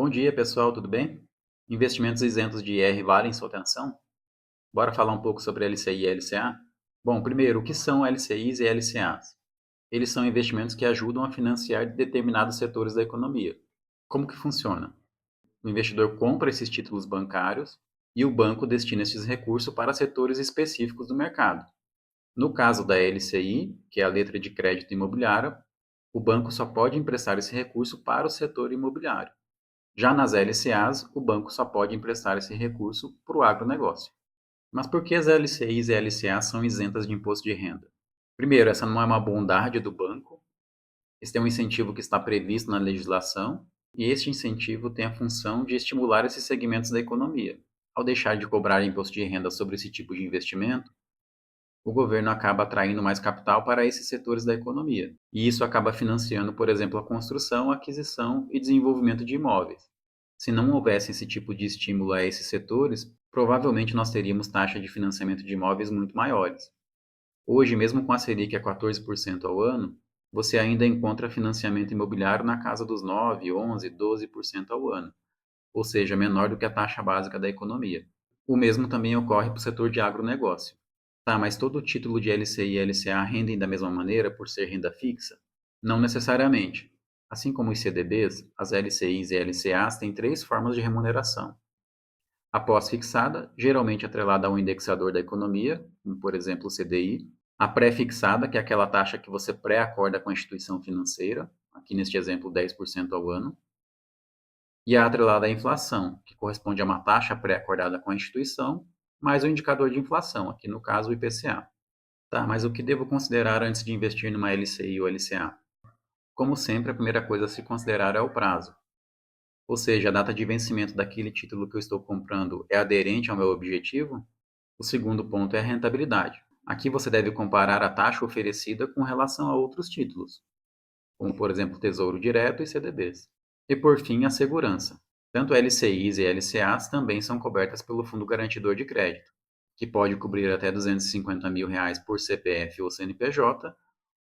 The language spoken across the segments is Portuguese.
Bom dia, pessoal, tudo bem? Investimentos isentos de IR valem sua atenção? Bora falar um pouco sobre LCI e LCA? Bom, primeiro, o que são LCIs e LCAs? Eles são investimentos que ajudam a financiar determinados setores da economia. Como que funciona? O investidor compra esses títulos bancários e o banco destina esses recursos para setores específicos do mercado. No caso da LCI, que é a letra de crédito imobiliária, o banco só pode emprestar esse recurso para o setor imobiliário. Já nas LCAs, o banco só pode emprestar esse recurso para o agronegócio. Mas por que as LCIs e LCAs são isentas de imposto de renda? Primeiro, essa não é uma bondade do banco, esse é um incentivo que está previsto na legislação, e este incentivo tem a função de estimular esses segmentos da economia. Ao deixar de cobrar imposto de renda sobre esse tipo de investimento, o governo acaba atraindo mais capital para esses setores da economia. E isso acaba financiando, por exemplo, a construção, aquisição e desenvolvimento de imóveis. Se não houvesse esse tipo de estímulo a esses setores, provavelmente nós teríamos taxa de financiamento de imóveis muito maiores. Hoje, mesmo com a Selic a 14% ao ano, você ainda encontra financiamento imobiliário na casa dos 9, 11, 12% ao ano, ou seja, menor do que a taxa básica da economia. O mesmo também ocorre para o setor de agronegócio. Tá, mas todo título de LCI e LCA rendem da mesma maneira por ser renda fixa? Não necessariamente. Assim como os CDBs, as LCIs e LCAs têm três formas de remuneração. A pós-fixada, geralmente atrelada a um indexador da economia, como por exemplo o CDI. A pré-fixada, que é aquela taxa que você pré-acorda com a instituição financeira, aqui neste exemplo 10% ao ano. E a atrelada à inflação, que corresponde a uma taxa pré-acordada com a instituição, mais o indicador de inflação, aqui no caso o IPCA. Tá, mas o que devo considerar antes de investir numa LCI ou LCA? Como sempre, a primeira coisa a se considerar é o prazo. Ou seja, a data de vencimento daquele título que eu estou comprando é aderente ao meu objetivo? O segundo ponto é a rentabilidade. Aqui você deve comparar a taxa oferecida com relação a outros títulos, como por exemplo Tesouro Direto e CDBs. E por fim, a segurança. Tanto LCIs e LCAs também são cobertas pelo Fundo Garantidor de Crédito, que pode cobrir até R$ 250 mil por CPF ou CNPJ,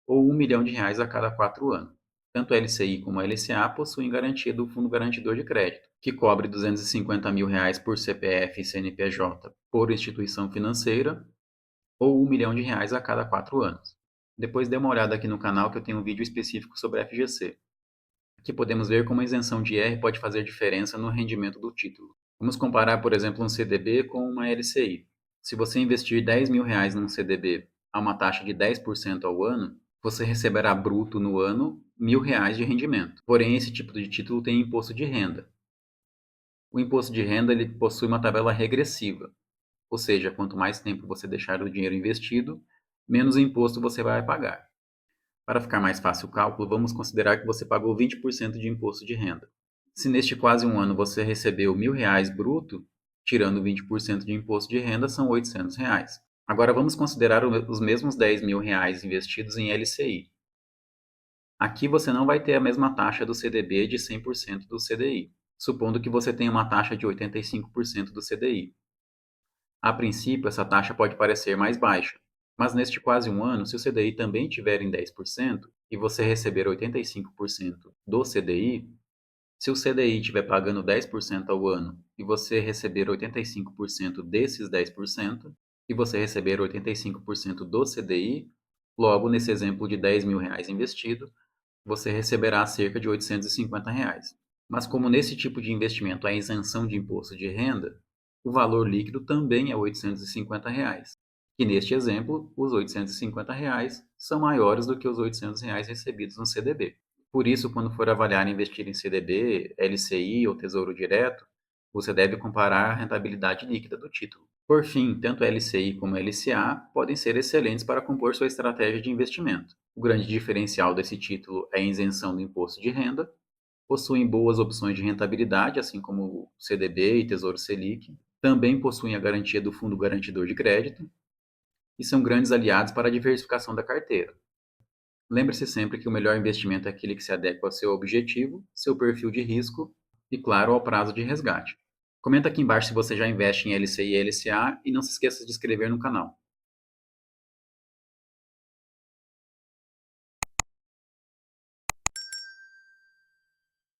ou R$ 1 milhão a cada 4 anos. Tanto LCI como LCA possuem garantia do Fundo Garantidor de Crédito, que cobre R$ 250 mil por CPF e CNPJ por instituição financeira, ou R$ 1 milhão a cada 4 anos. Depois dê uma olhada aqui no canal que eu tenho um vídeo específico sobre FGC. Aqui podemos ver como a isenção de IR pode fazer diferença no rendimento do título. Vamos comparar, por exemplo, um CDB com uma LCI. Se você investir R$ 10 mil num CDB a uma taxa de 10% ao ano, você receberá bruto no ano R$ 1.000 de rendimento. Porém, esse tipo de título tem imposto de renda. O imposto de renda ele possui uma tabela regressiva, ou seja, quanto mais tempo você deixar o dinheiro investido, menos imposto você vai pagar. Para ficar mais fácil o cálculo, vamos considerar que você pagou 20% de imposto de renda. Se neste quase um ano você recebeu R$ 1.000 bruto, tirando 20% de imposto de renda, são R$ 800. Agora vamos considerar os mesmos R$ 10 mil investidos em LCI. Aqui você não vai ter a mesma taxa do CDB de 100% do CDI, supondo que você tenha uma taxa de 85% do CDI. A princípio, essa taxa pode parecer mais baixa, mas neste quase um ano, se o CDI também estiver em 10% e você receber 85% do CDI, se o CDI estiver pagando 10% ao ano e você receber 85% desses 10% e você receber 85% do CDI, logo nesse exemplo de R$ 10 mil investido, você receberá cerca de R$ 850. Mas como nesse tipo de investimento há isenção de imposto de renda, o valor líquido também é R$ 850, que neste exemplo, os R$ 850 são maiores do que os R$ 800 recebidos no CDB. Por isso, quando for avaliar investir em CDB, LCI ou Tesouro Direto, você deve comparar a rentabilidade líquida do título. Por fim, tanto LCI como LCA podem ser excelentes para compor sua estratégia de investimento. O grande diferencial desse título é a isenção do imposto de renda, possuem boas opções de rentabilidade, assim como o CDB e Tesouro Selic, também possuem a garantia do Fundo Garantidor de Crédito e são grandes aliados para a diversificação da carteira. Lembre-se sempre que o melhor investimento é aquele que se adequa ao seu objetivo, seu perfil de risco e, claro, ao prazo de resgate. Comenta aqui embaixo se você já investe em LCI e LCA e não se esqueça de se inscrever no canal.